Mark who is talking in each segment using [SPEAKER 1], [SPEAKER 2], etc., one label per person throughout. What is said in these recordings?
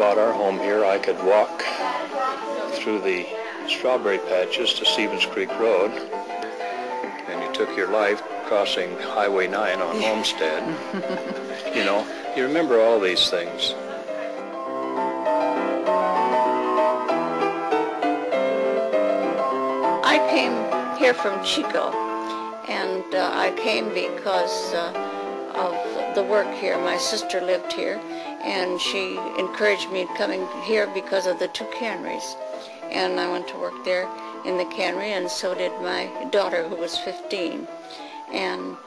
[SPEAKER 1] bought our home here, I could walk through the strawberry patches to Stevens Creek Road, and you took your life crossing Highway 9 on Homestead. You know, you remember all these things.
[SPEAKER 2] I came here from Chico, and I came because of the work here. My sister lived here, and she encouraged me coming here because of the two canneries. And I went to work there in the cannery, and so did my daughter, who was 15. And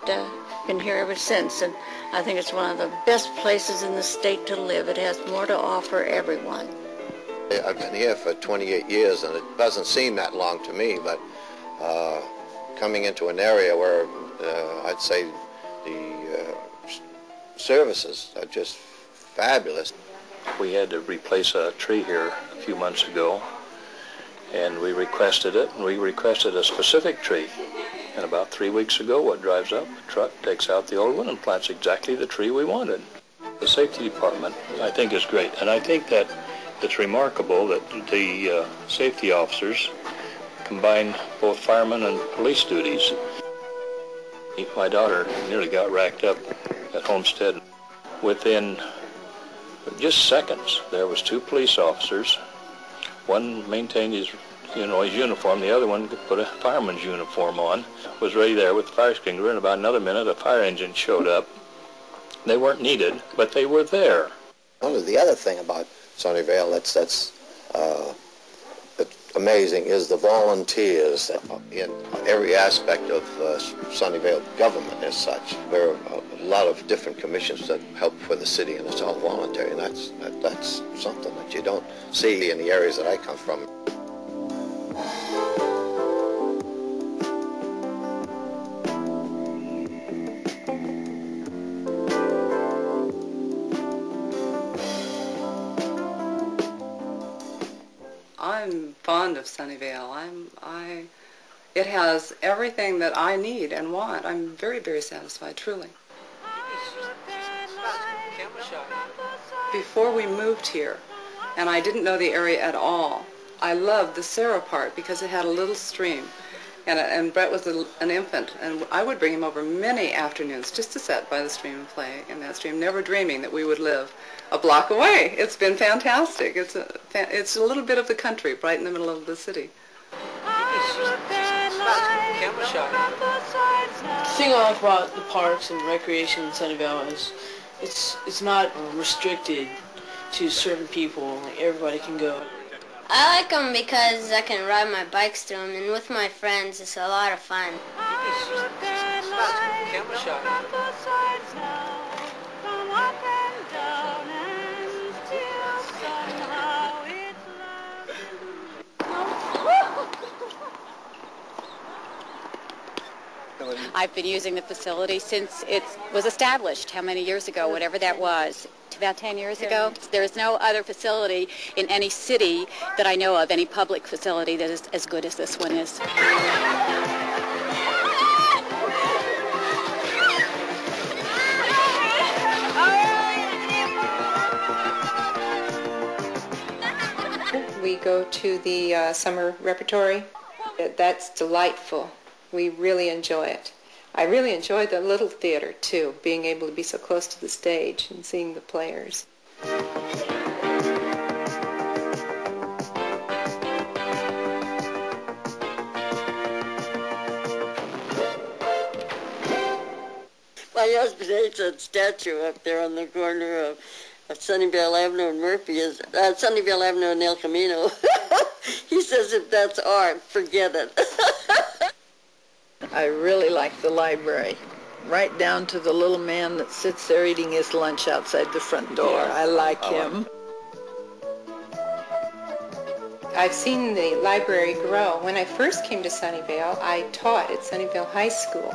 [SPEAKER 2] been here ever since. And I think it's one of the best places in the state to live. It has more to offer everyone.
[SPEAKER 3] I've been here for 28 years, and it doesn't seem that long to me, but coming into an area where I'd say the services are just fabulous.
[SPEAKER 1] We had to replace a tree here a few months ago, and we requested it, and we requested a specific tree. And about 3 weeks ago, what drives up, a truck takes out the old one and plants exactly the tree we wanted. The safety department, I think, is great, and I think that it's remarkable that the safety officers combine both firemen and police duties. My daughter nearly got racked up at Homestead. Within just seconds, there was 2 police officers. One maintained his uniform. The other one put a fireman's uniform on, was ready there with the fire extinguisher. In about another minute, a fire engine showed up. They weren't needed, but they were there.
[SPEAKER 3] The other thing about Sunnyvale that's amazing is the volunteers in every aspect of Sunnyvale government as such. There are a lot of different commissions that help for the city, and it's all voluntary, and that's something that you don't see in the areas that I come from.
[SPEAKER 4] I'm fond of Sunnyvale. It has everything that I need and want. I'm very, very satisfied, truly. Before we moved here, and I didn't know the area at all, I loved the Sarah part because it had a little stream. And Brett was an infant, and I would bring him over many afternoons just to sit by the stream and play in that stream, never dreaming that we would live a block away. It's been fantastic. It's a little bit of the country right in the middle of the city.
[SPEAKER 5] The thing I like about the parks and recreation in Sunnyvale is it's not restricted to certain people. Like, everybody can go.
[SPEAKER 6] I like them because I can ride my bikes through them, and with my friends, it's a lot of fun.
[SPEAKER 7] I've been using the facility since it was established, how many years ago, whatever that was. About 10 years ago. There is no other facility in any city that I know of, any public facility that is as good as this one is.
[SPEAKER 8] We go to the summer repertory. That's delightful. We really enjoy it. I really enjoyed the little theater, too, being able to be so close to the stage and seeing the players.
[SPEAKER 9] My husband hates that statue up there on the corner of Sunnyvale Avenue and Murphy, Sunnyvale Avenue and El Camino. He says if that's art, forget it.
[SPEAKER 10] I really like the library, right down to the little man that sits there eating his lunch outside the front door. Yes. I like him.
[SPEAKER 8] I've seen the library grow. When I first came to Sunnyvale, I taught at Sunnyvale High School.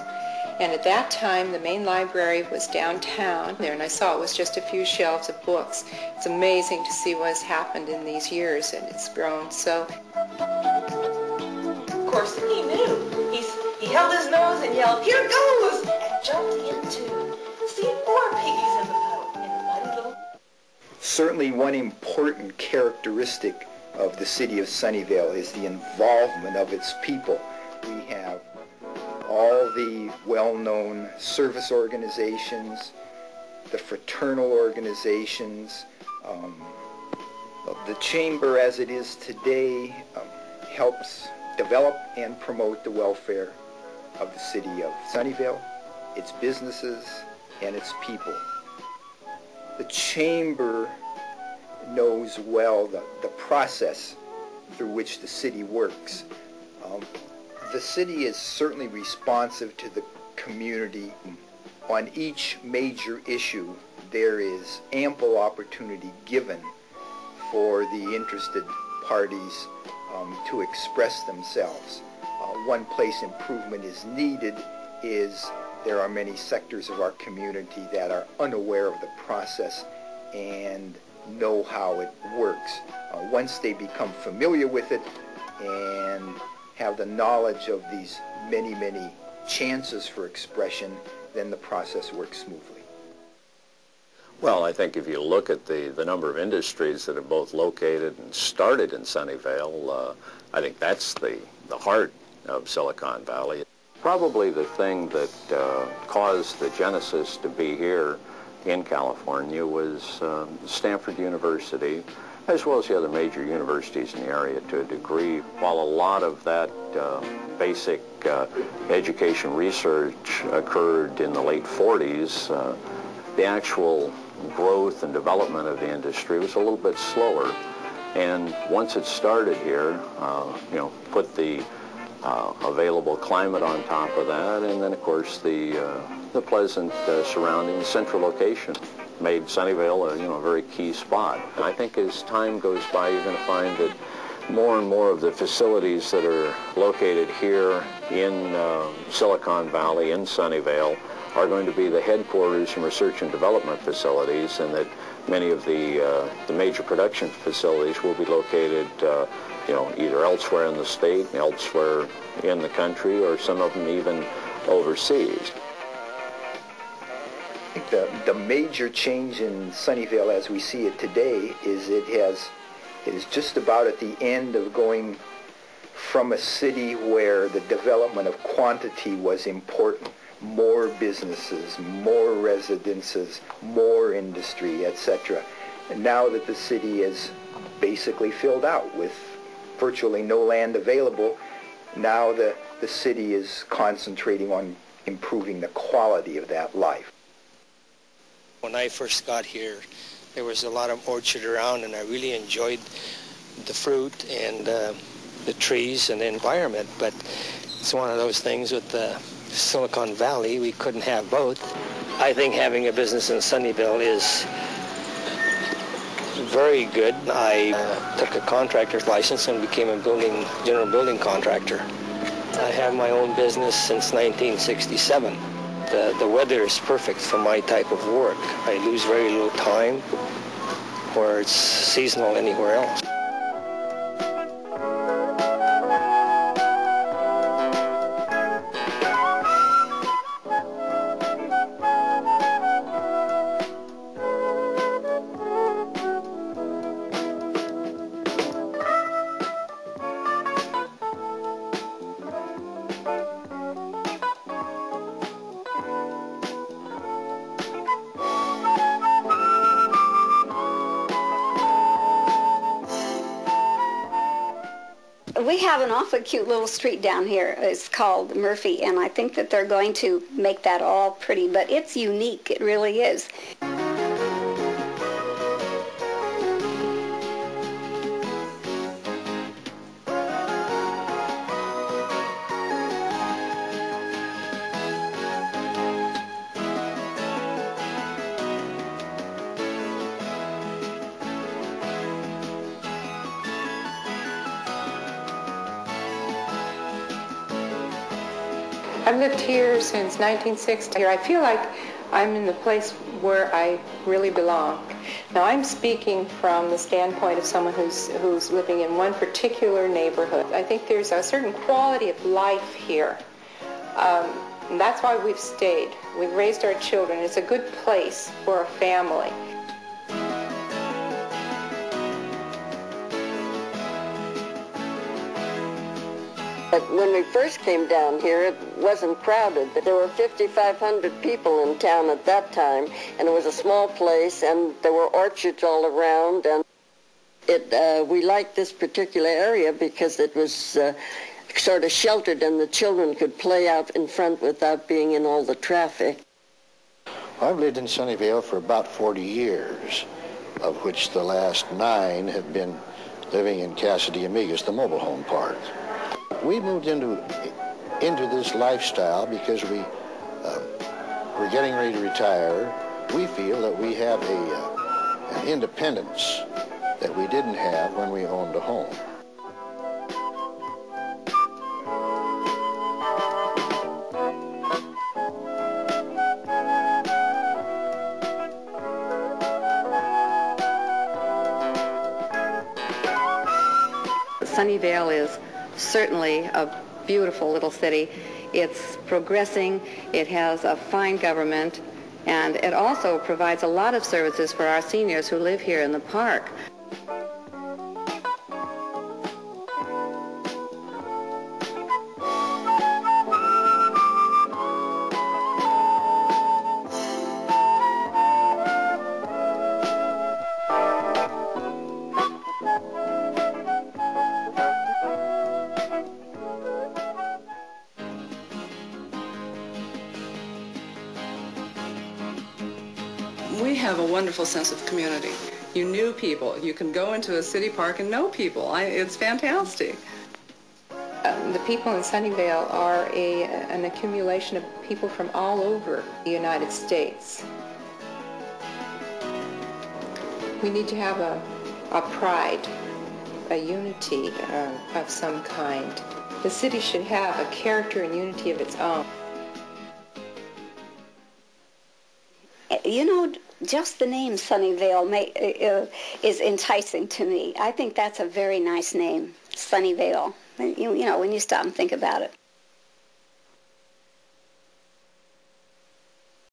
[SPEAKER 8] And at that time, the main library was downtown there, and I saw it was just a few shelves of books. It's amazing to see what has happened in these years, and it's grown so.
[SPEAKER 11] Of course, he knew. He held his nose and yelled, "Here goes!" and jumped into see 4 piggies in the puddle, in the muddy little.
[SPEAKER 12] Certainly one important characteristic of the city of Sunnyvale is the involvement of its people. We have all the well-known service organizations, the fraternal organizations. The chamber as it is today helps develop and promote the welfare of the city of Sunnyvale, its businesses, and its people. The chamber knows well the process through which the city works. The city is certainly responsive to the community. On each major issue, there is ample opportunity given for the interested parties to express themselves. One place improvement is needed is there are many sectors of our community that are unaware of the process and know how it works. Once they become familiar with it and have the knowledge of these many, many chances for expression, then the process works smoothly.
[SPEAKER 1] Well, I think if you look at the number of industries that have both located and started in Sunnyvale, I think that's the heart of Silicon Valley. Probably the thing that caused the genesis to be here in California was Stanford University, as well as the other major universities in the area to a degree. While a lot of that basic education research occurred in the late 40s, the actual growth and development of the industry was a little bit slower. And once it started here, put the available climate on top of that, and then of course the pleasant surrounding central location made Sunnyvale a very key spot. And I think as time goes by, you're going to find that more and more of the facilities that are located here in Silicon Valley, in Sunnyvale, are going to be the headquarters and research and development facilities, and that many of the major production facilities will be located either elsewhere in the state, elsewhere in the country, or some of them even overseas.
[SPEAKER 12] I think the major change in Sunnyvale as we see it today is it is just about at the end of going from a city where the development of quantity was important. More businesses, more residences, more industry, etc. And now that the city is basically filled out with virtually no land available, now the city is concentrating on improving the quality of that life.
[SPEAKER 13] When I first got here, there was a lot of orchard around, and I really enjoyed the fruit and the trees and the environment, but it's one of those things with the Silicon Valley, we couldn't have both. I think having a business in Sunnyvale is very good. I took a contractor's license and became a general building contractor. I have my own business since 1967. The weather is perfect for my type of work. I lose very little time, where it's seasonal anywhere else.
[SPEAKER 14] We have an awfully cute little street down here. It's called Murphy, and I think that they're going to make that all pretty, but it's unique. It really is.
[SPEAKER 8] I've lived here since 1960. I feel like I'm in the place where I really belong. Now, I'm speaking from the standpoint of someone who's living in one particular neighborhood. I think there's a certain quality of life here. And that's why we've stayed. We've raised our children. It's a good place for a family.
[SPEAKER 9] But when we first came down here, it wasn't crowded. There were 5,500 people in town at that time, and it was a small place, and there were orchards all around. And we liked this particular area because it was sort of sheltered, and the children could play out in front without being in all the traffic.
[SPEAKER 15] I've lived in Sunnyvale for about 40 years, of which the last 9 have been living in Cassidy Amigas, the mobile home park. We moved into this lifestyle because we're getting ready to retire. We feel that we have an independence that we didn't have when we owned a home.
[SPEAKER 16] Sunnyvale is certainly a beautiful little city. It's progressing, it has a fine government, and it also provides a lot of services for our seniors who live here in the park.
[SPEAKER 4] We have a wonderful sense of community. You knew people. You can go into a city park and know people. It's fantastic.
[SPEAKER 8] The people in Sunnyvale are an accumulation of people from all over the United States. We need to have a pride, a unity of some kind. The city should have a character and unity of its own.
[SPEAKER 14] You know, just the name Sunnyvale is enticing to me. I think that's a very nice name, Sunnyvale. You know, when you stop and think about it.